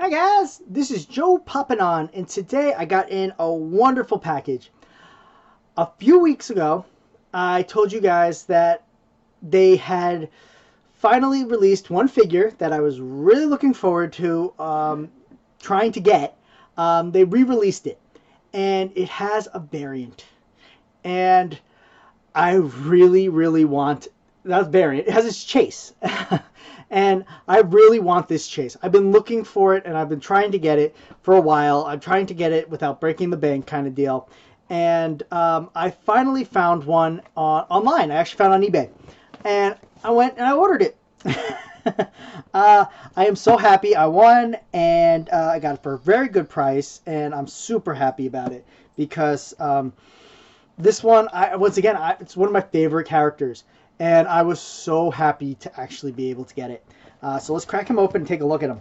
Hi guys, this is Joe Papanon, and today I got in a wonderful package. A few weeks ago, I told you guys that they had finally released one figure that I was really looking forward to trying to get. They re-released it, and it has a variant. And I really, really want that variant. It has its chase. And I really want this chase. I've been looking for it, and I've been trying to get it for a while. I'm trying to get it without breaking the bank kind of deal. And I finally found one online. I actually found it on eBay. And I went and I ordered it. I am so happy I won, and I got it for a very good price, and I'm super happy about it because this one, it's one of my favorite characters, and I was so happy to actually be able to get it. So let's crack him open and take a look at him.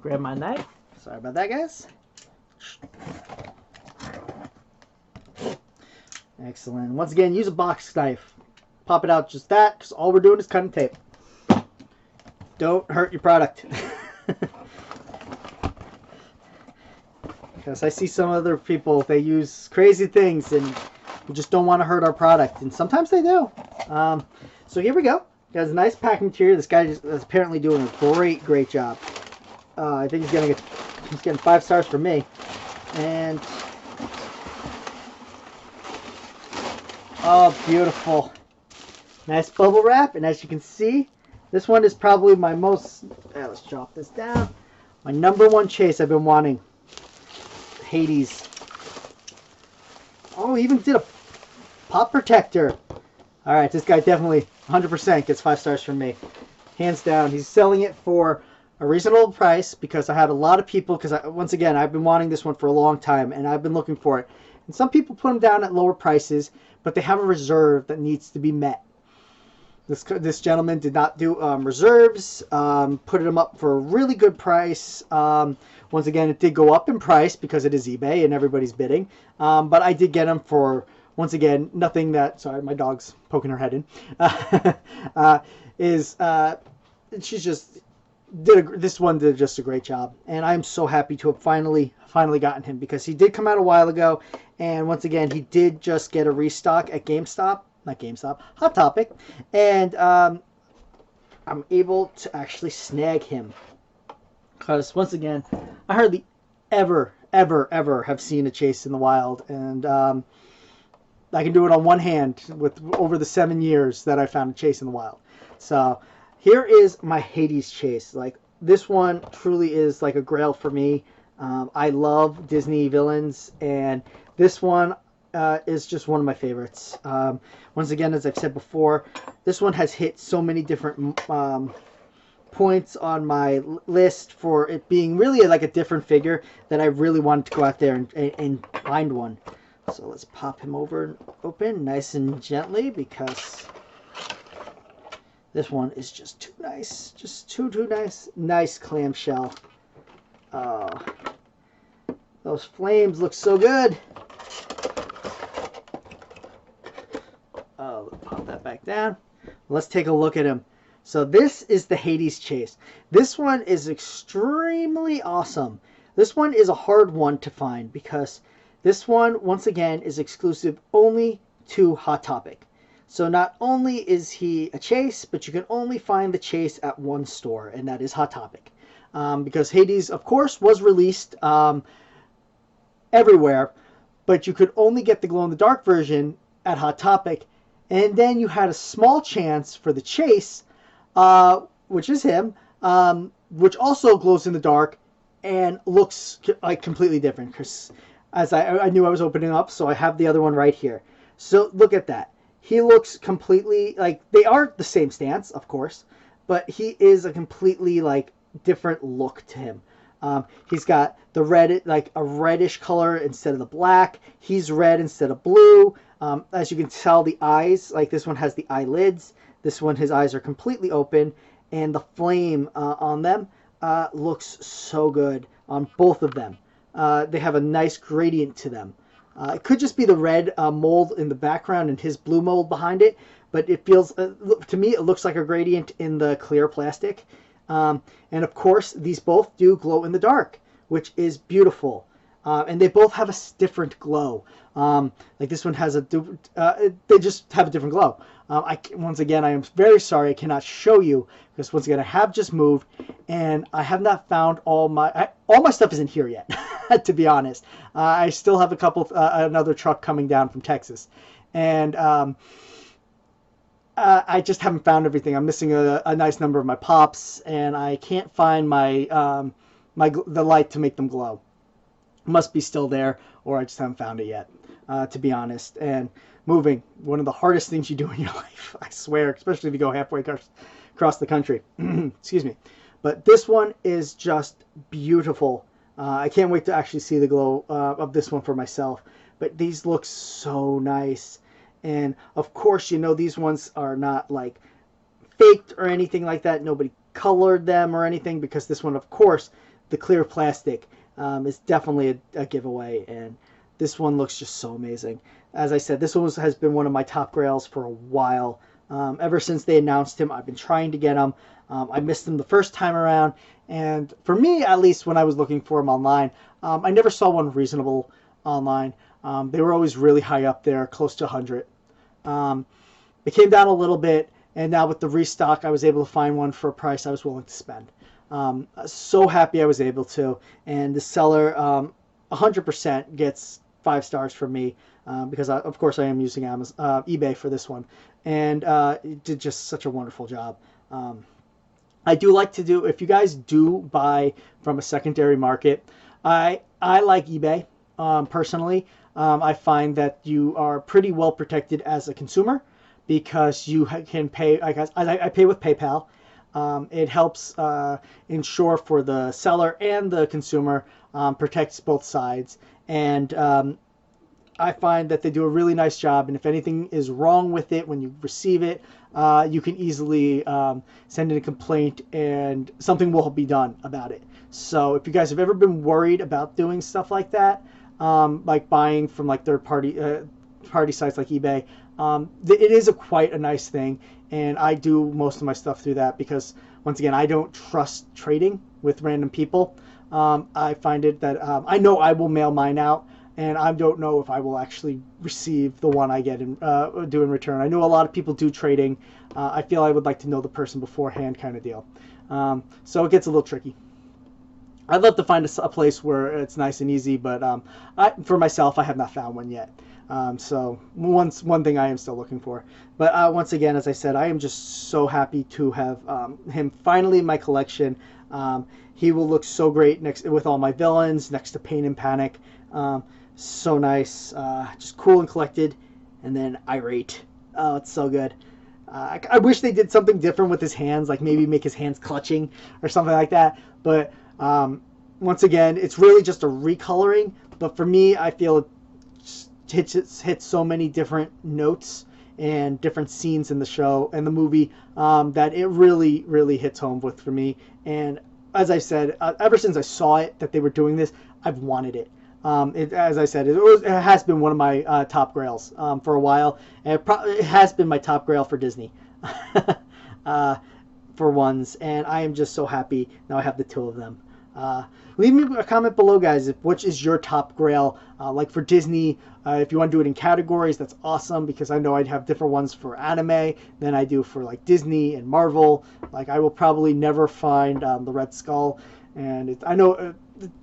Grab my knife. Sorry about that, guys. Excellent. Once again, use a box knife. Pop it out just that, because all we're doing is cutting tape. Don't hurt your product. Because I see some other people, they use crazy things and just don't want to hurt our product. And sometimes they do. So here we go. It has a nice packing material. This guy is apparently doing a great job. I think he's getting 5 stars from me. And oh, beautiful. Nice bubble wrap. And as you can see, this one is probably my most, let's chop this down. My #1 chase I've been wanting. Hades. Oh, he even did a pop protector. Alright, this guy definitely 100% gets 5 stars from me. Hands down. He's selling it for a reasonable price because I had a lot of people, because once again, I've been wanting this one for a long time and I've been looking for it. And some people put them down at lower prices, but they have a reserve that needs to be met. This gentleman did not do reserves, put them up for a really good price. Once again, it did go up in price because it is eBay and everybody's bidding. But I did get them for, once again, nothing that, sorry, my dog's poking her head in, she's just, this one did just a great job. And I'm so happy to have finally gotten him because he did come out a while ago. And once again, he did just get a restock at GameStop. Not GameStop, Hot Topic, and I'm able to actually snag him because once again, I hardly ever have seen a chase in the wild, and I can do it on one hand with over the 7 years that I found a chase in the wild. So here is my Hades chase. Like, this one truly is like a grail for me. I love Disney villains, and this one is just one of my favorites. Once again, as I've said before, this one has hit so many different points on my list for it being really like a different figure that I really wanted to go out there and find one. So let's pop him open nice and gently because this one is just too nice. Just too nice. Nice clamshell. Those flames look so good. Pop that back down. Let's take a look at him. So this is the Hades chase. This one is extremely awesome. This one is a hard one to find because this one, once again, is exclusive only to Hot Topic. So not only is he a chase, but you can only find the chase at one store, and that is Hot Topic. Because Hades, of course, was released everywhere, but you could only get the glow-in-the-dark version at Hot Topic. And then you had a small chance for the chase, which is him, which also glows in the dark and looks like completely different. Because as I knew I was opening up, so I have the other one right here. So look at that. He looks completely like, they are the same stance, of course, but he is a completely like different look to him. He's got the red, like a reddish color instead of the black. He's red instead of blue. As you can tell, the eyes, like this one has the eyelids. This one, his eyes are completely open. And the flame on them looks so good on both of them. They have a nice gradient to them. It could just be the red mold in the background and his blue mold behind it. But it feels, to me, it looks like a gradient in the clear plastic. And of course, these both do glow in the dark, which is beautiful. And they both have a different glow. Like this one has they just have a different glow. Once again, I am very sorry I cannot show you because once again I have just moved and I have not found all my stuff isn't here yet. To be honest, I still have another truck coming down from Texas, and I just haven't found everything. I'm missing a nice number of my pops, and I can't find the light to make them glow. Must be still there, or I just haven't found it yet, to be honest. And moving, one of the hardest things you do in your life, I swear, especially if you go halfway across the country. Excuse me. But this one is just beautiful. I can't wait to actually see the glow of this one for myself. But these look so nice. And of course, you know, these ones are not like faked or anything like that. Nobody colored them or anything, because this one, of course, the clear plastic is definitely a giveaway. And this one looks just so amazing. As I said, this one has been one of my top grails for a while. Ever since they announced him, I've been trying to get him. I missed him the first time around. And for me, at least when I was looking for him online, I never saw one reasonable online. They were always really high up there, close to 100. It came down a little bit, and now with the restock, I was able to find one for a price I was willing to spend. So happy I was able to, and the seller 100% gets 5 stars from me because of course I am using eBay for this one, and it did just such a wonderful job. I do like to do, if you guys do buy from a secondary market, I like eBay personally. I find that you are pretty well protected as a consumer because you can pay. I pay with PayPal. It helps ensure for the seller and the consumer, protects both sides. And I find that they do a really nice job. And if anything is wrong with it when you receive it, you can easily send in a complaint and something will be done about it. So if you guys have ever been worried about doing stuff like that, like buying from like third party sites like eBay, it is quite a nice thing, and I do most of my stuff through that because once again I don't trust trading with random people. I find it that I know I will mail mine out, and I don't know if I will actually receive the one I get do in return. I know a lot of people do trading. I feel I would like to know the person beforehand, kind of deal. So it gets a little tricky. I'd love to find a place where it's nice and easy, but for myself, I have not found one yet. So one thing I am still looking for. But once again, as I said, I am just so happy to have him finally in my collection. He will look so great next with all my villains, next to Pain and Panic. So nice, just cool and collected, and then irate. Oh, it's so good. I wish they did something different with his hands, like maybe make his hands clutching or something like that. But once again, it's really just a recoloring. But for me, I feel it hits so many different notes and different scenes in the show and the movie that it really, really hits home with for me. And as I said, ever since I saw it that they were doing this, I've wanted it. As I said, it has been one of my top grails for a while. And it has been my top grail for Disney. For ones, and I am just so happy now I have the 2 of them. Leave me a comment below, guys, which is your top grail, like for Disney. If you want to do it in categories, that's awesome, because I know I'd have different ones for anime than I do for like Disney and Marvel. Like I will probably never find the Red Skull, and I know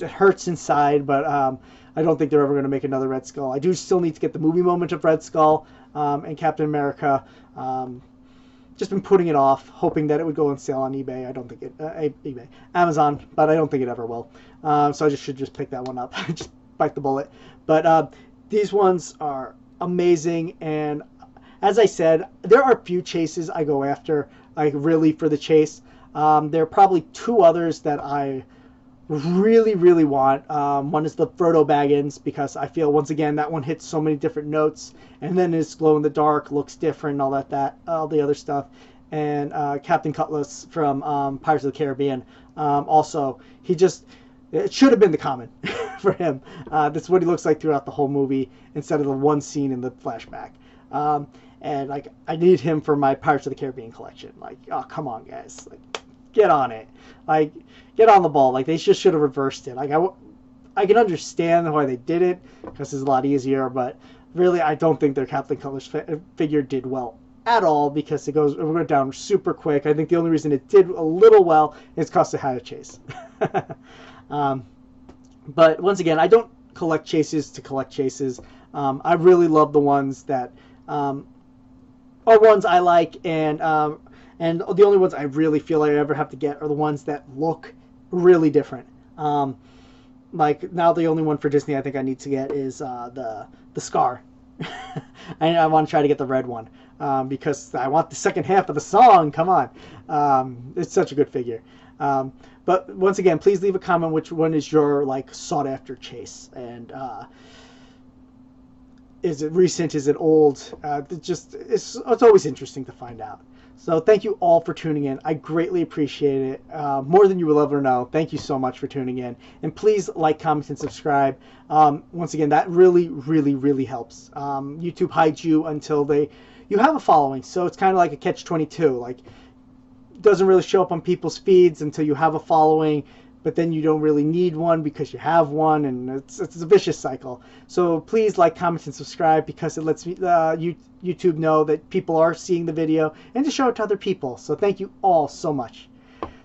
it hurts inside, but I don't think they're ever going to make another Red Skull. I do still need to get the movie moment of Red Skull and Captain America. Just been putting it off, hoping that it would go on sale on eBay. I don't think eBay, Amazon, but I don't think it ever will. So I should just pick that one up, just bite the bullet. But these ones are amazing, and as I said, there are a few chases I go after, like really for the chase. There are probably 2 others that I really, really want. One is the Frodo Baggins, because I feel once again that one hits so many different notes, and then his glow in the dark looks different, all all the other stuff. And Captain Cutlass from Pirates of the Caribbean, also it should have been the common for him. That's what he looks like throughout the whole movie instead of the one scene in the flashback. And like I need him for my Pirates of the Caribbean collection. Like, oh come on, guys, like get on it. Like, get on the ball. Like, they just should have reversed it. Like, I can understand why they did it because it's a lot easier, but really, I don't think their Captain Colors figure did well at all because it went down super quick. I think the only reason it did a little well is because it had a chase. But once again, I don't collect chases to collect chases. I really love the ones that are ones I like, and the only ones I really feel like I ever have to get are the ones that look really different. Like now, the only one for Disney I think I need to get is the Scar. I want to try to get the red one because I want the second half of the song. Come on, it's such a good figure. But once again, please leave a comment which one is your like sought after chase, and is it recent? Is it old? It's always interesting to find out. So thank you all for tuning in. I greatly appreciate it, more than you will ever know. Thank you so much for tuning in, and please like, comment, and subscribe. Once again, that really, really, really helps. YouTube hides you until you have a following, so it's kind of like a catch-22. Like, it doesn't really show up on people's feeds until you have a following, but then you don't really need one because you have one, and it's a vicious cycle. So please like, comment, and subscribe because it lets me YouTube know that people are seeing the video and to show it to other people. So thank you all so much.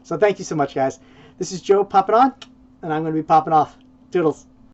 So thank you so much, guys. This is Joe popping on, and I'm going to be popping off. Toodles.